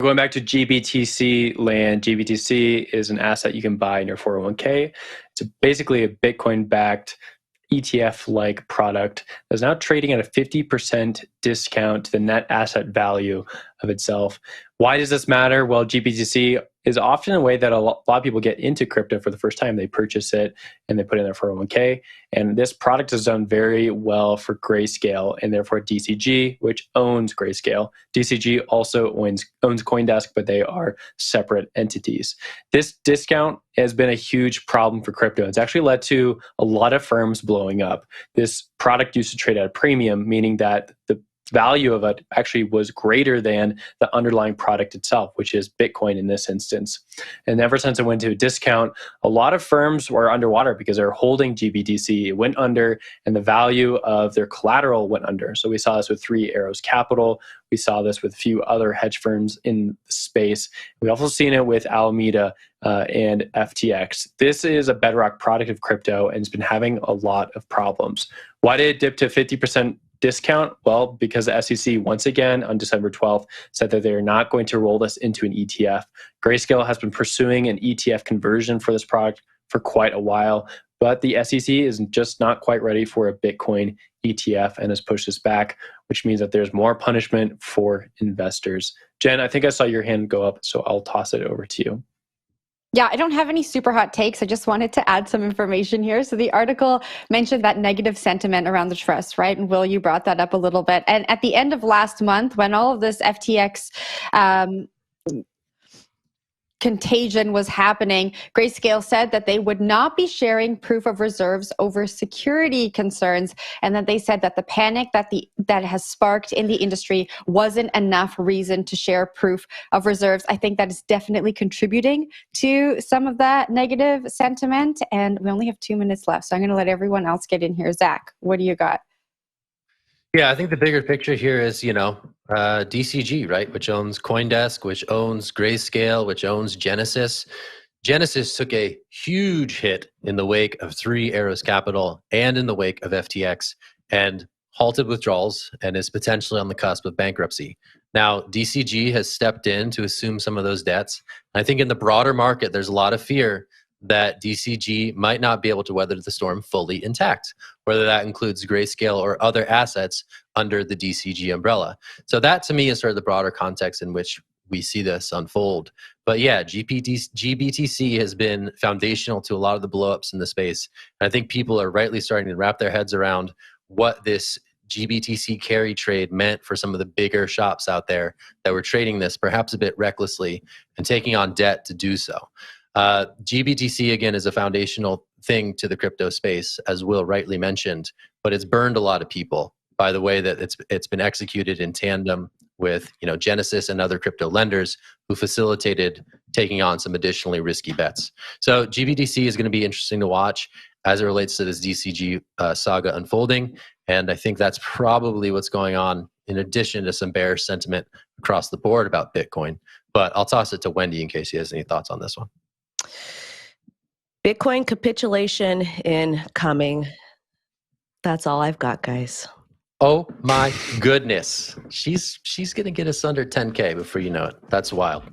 Going back to GBTC land, GBTC is an asset you can buy in your 401k. It's basically a Bitcoin-backed ETF-like product that's now trading at a 50% discount to the net asset value of itself. Why does this matter? Well, GBTC is often a way that a lot of people get into crypto for the first time. They purchase it and they put it in their 401k. And this product has done very well for Grayscale and therefore DCG, which owns Grayscale. DCG also owns CoinDesk, but they are separate entities. This discount has been a huge problem for crypto. It's actually led to a lot of firms blowing up. This product used to trade at a premium, meaning that the value of it actually was greater than the underlying product itself, which is Bitcoin in this instance. And ever since it went to a discount, a lot of firms were underwater because they're holding GBTC. It went under, and the value of their collateral went under. So we saw this with Three Arrows Capital. We saw this with a few other hedge firms in the space. We've also seen it with Alameda and FTX. This is a bedrock product of crypto and it's been having a lot of problems. Why did it dip to 50% discount? Well, because the SEC once again on December 12th said that they're not going to roll this into an ETF. Grayscale has been pursuing an ETF conversion for this product for quite a while, but the SEC is just not quite ready for a Bitcoin ETF and has pushed this back, which means that there's more punishment for investors. Jen, I think I saw your hand go up, so I'll toss it over to you. Yeah, I don't have any super hot takes. I just wanted to add some information here. So the article mentioned that negative sentiment around the trust, right? And Will, you brought that up a little bit. And at the end of last month, when all of this FTX contagion was happening, Grayscale said that they would not be sharing proof of reserves over security concerns, and that they said that the panic that has sparked in the industry wasn't enough reason to share proof of reserves. I think that is definitely contributing to some of that negative sentiment, and we only have 2 minutes left, so I'm going to let everyone else get in here. Zach, what do you got? Yeah, I think the bigger picture here is, DCG, right, which owns CoinDesk, which owns Grayscale, which owns Genesis. Genesis took a huge hit in the wake of Three Arrows Capital and in the wake of FTX and halted withdrawals and is potentially on the cusp of bankruptcy. Now, DCG has stepped in to assume some of those debts. I think in the broader market, there's a lot of fear that DCG might not be able to weather the storm fully intact, whether that includes Grayscale or other assets under the DCG umbrella. So that to me is sort of the broader context in which we see this unfold. But yeah, GBTC has been foundational to a lot of the blowups in the space. And I think people are rightly starting to wrap their heads around what this GBTC carry trade meant for some of the bigger shops out there that were trading this perhaps a bit recklessly and taking on debt to do so. GBTC, again, is a foundational thing to the crypto space, as Will rightly mentioned, but it's burned a lot of people by the way that it's been executed in tandem with Genesis and other crypto lenders who facilitated taking on some additionally risky bets. So GBTC is going to be interesting to watch as it relates to this DCG saga unfolding, and I think that's probably what's going on in addition to some bearish sentiment across the board about Bitcoin. But I'll toss it to Wendy in case he has any thoughts on this one. Bitcoin capitulation incoming. That's all I've got, guys. Oh my goodness. She's going to get us under 10K before you know it. That's wild.